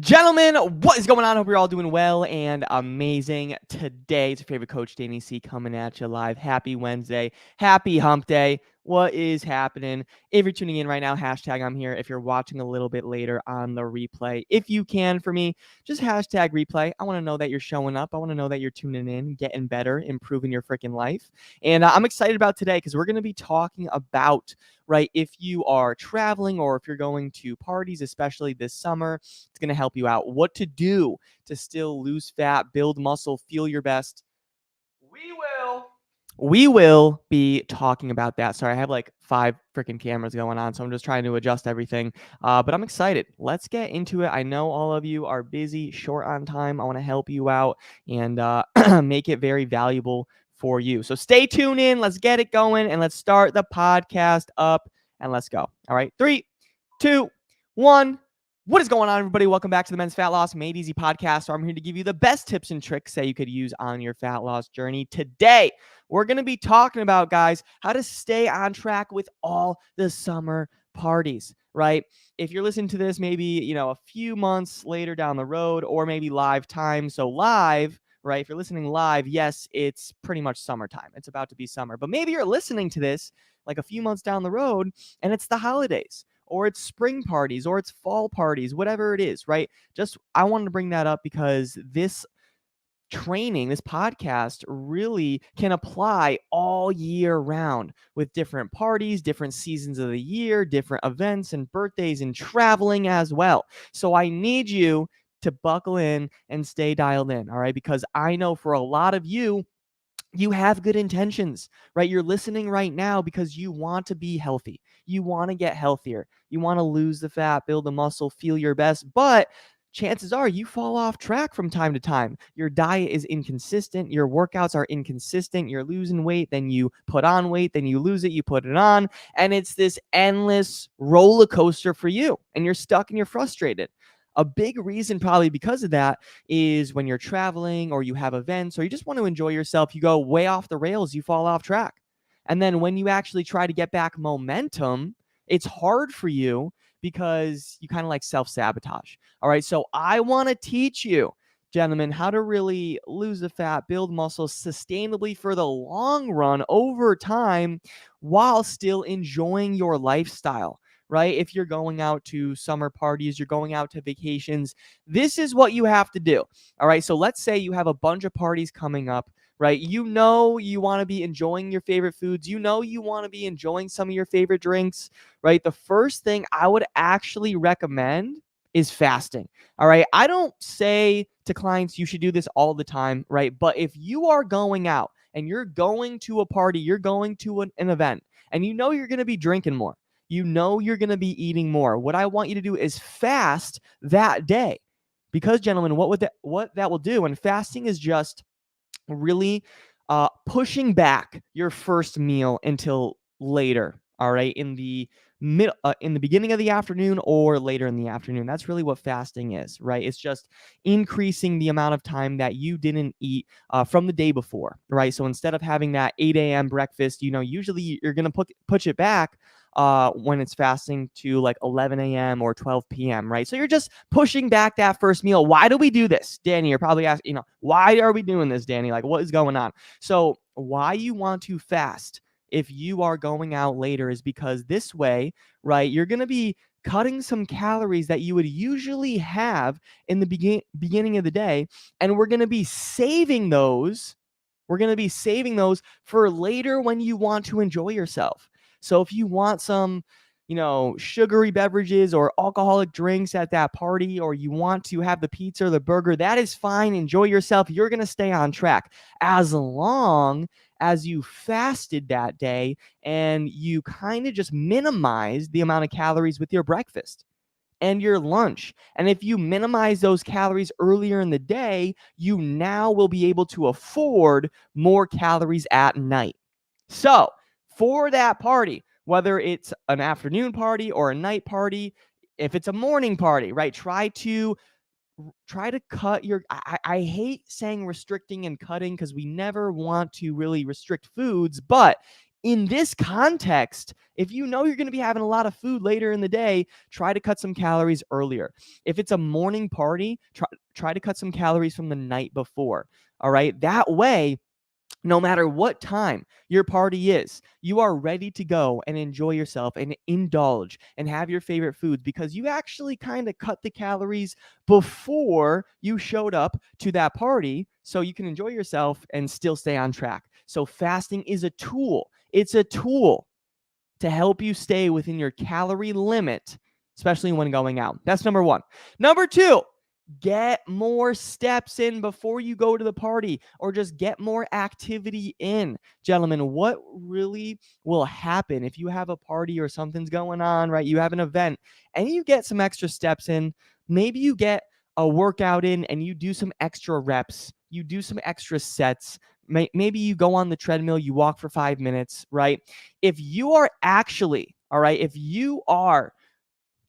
Gentlemen, what is going on? Hope you're all doing well and amazing. Today, it's your favorite coach, Danny C, coming at you live. Happy Wednesday. Happy hump day. What is happening? If you're tuning in right now, hashtag I'm here. If you're watching a little bit later on the replay, if you can for me, just hashtag replay. I want to know that you're showing up. I want to know that you're tuning in, getting better, improving your freaking life. And I'm excited about today because we're going to be talking about, right, if you are traveling or if you're going to parties, especially this summer, it's going to help you out. What to do to still lose fat, build muscle, feel your best. We will be talking about that. Sorry, I have like 5 freaking cameras going on, so I'm just trying to adjust everything. But I'm excited. Let's get into it. I know all of you are busy, short on time. I want to help you out and make it very valuable for you. So stay tuned in. Let's get it going and let's start the podcast up and let's go. All right, 3, 2, 1. What is going on, everybody? Welcome back to the Men's Fat Loss Made Easy podcast. So I'm here to give you the best tips and tricks that you could use on your fat loss journey. Today, we're going to be talking about, guys, how to stay on track with all the summer parties, right? If you're listening to this maybe, a few months later down the road or maybe live time. So live, right? If you're listening live, yes, it's pretty much summertime. It's about to be summer. But maybe you're listening to this like a few months down the road and it's the holidays, or it's spring parties, or it's fall parties, whatever it is, right? I wanted to bring that up because this podcast really can apply all year round with different parties, different seasons of the year, different events and birthdays and traveling as well. So I need you to buckle in and stay dialed in, all right? Because I know for a lot of you, you have good intentions, right? You're listening right now because you want to be healthy. You want to get healthier. You want to lose the fat, build the muscle, feel your best. But chances are you fall off track from time to time. Your diet is inconsistent. Your workouts are inconsistent. You're losing weight, then you put on weight, then you lose it, you put it on. And it's this endless roller coaster for you. And you're stuck and you're frustrated. A big reason, probably because of that, is when you're traveling or you have events or you just want to enjoy yourself, you go way off the rails, you fall off track. And then when you actually try to get back momentum, it's hard for you because you kind of like self-sabotage. All right. So I want to teach you, gentlemen, how to really lose the fat, build muscle sustainably for the long run over time while still enjoying your lifestyle. Right? If you're going out to summer parties, you're going out to vacations, this is what you have to do. All right. So let's say you have a bunch of parties coming up, right? You know, you want to be enjoying your favorite foods. You know, you want to be enjoying some of your favorite drinks, right? The first thing I would actually recommend is fasting. All right. I don't say to clients you should do this all the time, right? But if you are going out and you're going to a party, you're going to an event, and you know you're going to be drinking more, you know you're going to be eating more, what I want you to do is fast that day. Because, gentlemen, what that will do, and fasting is just really pushing back your first meal until later, all right, in the beginning of the afternoon or later in the afternoon. That's really what fasting is, right? It's just increasing the amount of time that you didn't eat from the day before, right? So instead of having that 8 a.m. breakfast, usually you're going to push it back when it's fasting to like 11 a.m. or 12 p.m., right? So you're just pushing back that first meal. Why do we do this? Danny, you're probably asking, why are we doing this, Danny? Like, what is going on? So why you want to fast if you are going out later is because this way, right, you're going to be cutting some calories that you would usually have in the beginning of the day, and we're going to be saving those. We're going to be saving those for later when you want to enjoy yourself. So if you want some, sugary beverages or alcoholic drinks at that party, or you want to have the pizza or the burger, that is fine. Enjoy yourself. You're going to stay on track as long as you fasted that day and you kind of just minimize the amount of calories with your breakfast and your lunch. And if you minimize those calories earlier in the day, you now will be able to afford more calories at night. So for that party, whether it's an afternoon party or a night party, if it's a morning party, right, try to cut your I hate saying restricting and cutting because we never want to really restrict foods, but in this context, if you know you're going to be having a lot of food later in the day, try to cut some calories earlier. If it's a morning party, try to cut some calories from the night before. All right. That way, no matter what time your party is, you are ready to go and enjoy yourself and indulge and have your favorite foods because you actually kind of cut the calories before you showed up to that party so you can enjoy yourself and still stay on track. So fasting is a tool. It's a tool to help you stay within your calorie limit, especially when going out. That's number one. Number two, get more steps in before you go to the party, or just get more activity in. Gentlemen, what really will happen if you have a party or something's going on, right? You have an event and you get some extra steps in. Maybe you get a workout in and you do some extra reps, you do some extra sets. Maybe you go on the treadmill, you walk for 5 minutes, right? If you are actually, all right, if you are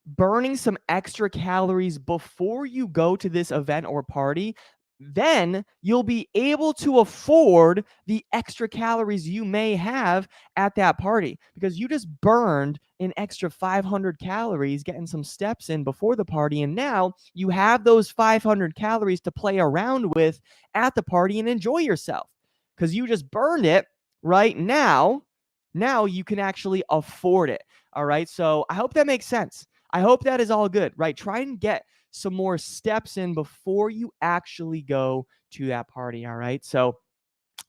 burning some extra calories before you go to this event or party, then you'll be able to afford the extra calories you may have at that party because you just burned an extra 500 calories getting some steps in before the party. And now you have those 500 calories to play around with at the party and enjoy yourself because you just burned it right now. Now you can actually afford it. All right. So I hope that makes sense. I hope that is all good, right? Try and get some more steps in before you actually go to that party, all right? So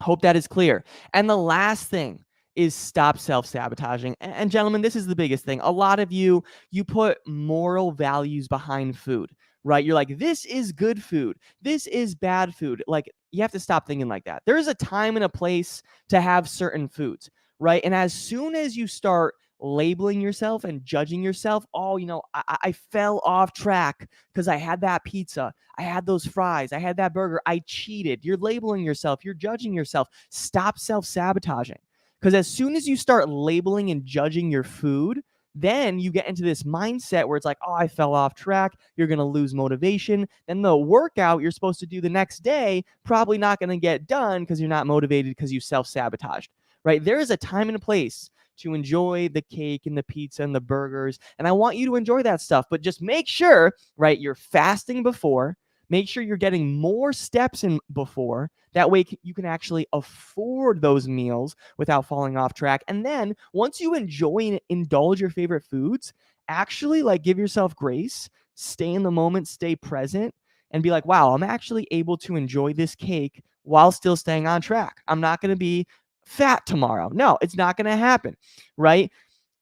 hope that is clear. And the last thing is stop self-sabotaging. And gentlemen, this is the biggest thing. A lot of you put moral values behind food, right? You're like, this is good food. This is bad food. Like, you have to stop thinking like that. There is a time and a place to have certain foods, right? And as soon as you start labeling yourself and judging yourself, oh, I fell off track because I had that pizza, I had those fries, I had that burger, I cheated. You're labeling yourself, you're judging yourself. Stop self-sabotaging. Because as soon as you start labeling and judging your food, then you get into this mindset where it's like, oh, I fell off track. You're going to lose motivation. Then the workout you're supposed to do the next day, probably not going to get done because you're not motivated because you self-sabotaged, right? There is a time and a place to enjoy the cake and the pizza and the burgers. And I want you to enjoy that stuff, but just make sure, right, you're fasting before. Make sure you're getting more steps in before. That way you can actually afford those meals without falling off track. And then once you enjoy and indulge your favorite foods, actually like give yourself grace, stay in the moment, stay present, and be like, wow, I'm actually able to enjoy this cake while still staying on track. I'm not going to be fat tomorrow. No, it's not going to happen, right?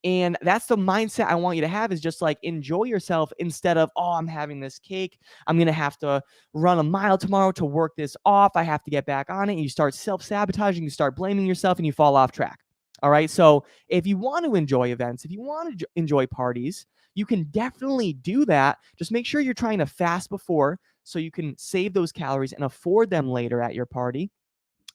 And that's the mindset I want you to have, is just like enjoy yourself instead of, oh, I'm having this cake, I'm going to have to run a mile tomorrow to work this off, I have to get back on it. And you start self-sabotaging, you start blaming yourself, and you fall off track. All right. So if you want to enjoy events, if you want to enjoy parties, you can definitely do that. Just make sure you're trying to fast before so you can save those calories and afford them later at your party.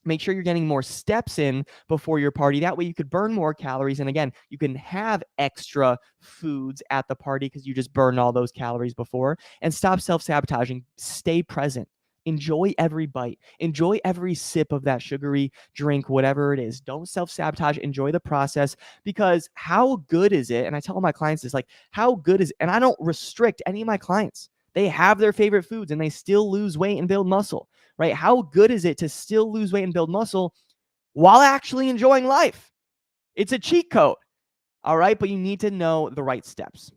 Make sure you're getting more steps in before your party. That way you could burn more calories. And again, you can have extra foods at the party because you just burned all those calories before. And stop self-sabotaging. Stay present. Enjoy every bite. Enjoy every sip of that sugary drink, whatever it is. Don't self-sabotage. Enjoy the process, because how good is it? And I tell my clients this, like, how good is it? And I don't restrict any of my clients. They have their favorite foods and they still lose weight and build muscle, right? How good is it to still lose weight and build muscle while actually enjoying life? It's a cheat code, all right? But you need to know the right steps.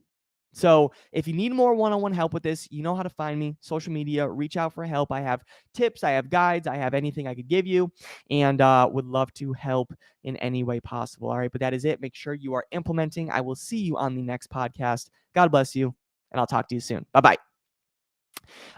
So if you need more one-on-one help with this, you know how to find me. Social media, reach out for help. I have tips, I have guides, I have anything I could give you, and would love to help in any way possible. All right, but that is it. Make sure you are implementing. I will see you on the next podcast. God bless you, and I'll talk to you soon. Bye-bye.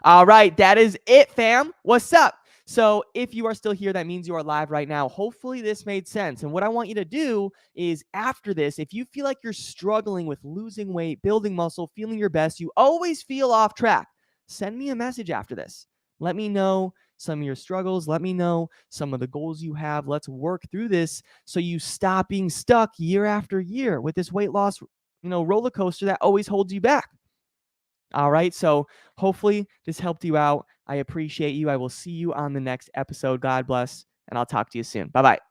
All right, that is it, fam. What's up? So if you are still here, that means you are live right now. Hopefully this made sense. And what I want you to do is, after this, if you feel like you're struggling with losing weight, building muscle, feeling your best, you always feel off track, send me a message after this. Let me know some of your struggles. Let me know some of the goals you have. Let's work through this so you stop being stuck year after year with this weight loss, roller coaster that always holds you back. All right. So hopefully this helped you out. I appreciate you. I will see you on the next episode. God bless, and I'll talk to you soon. Bye-bye.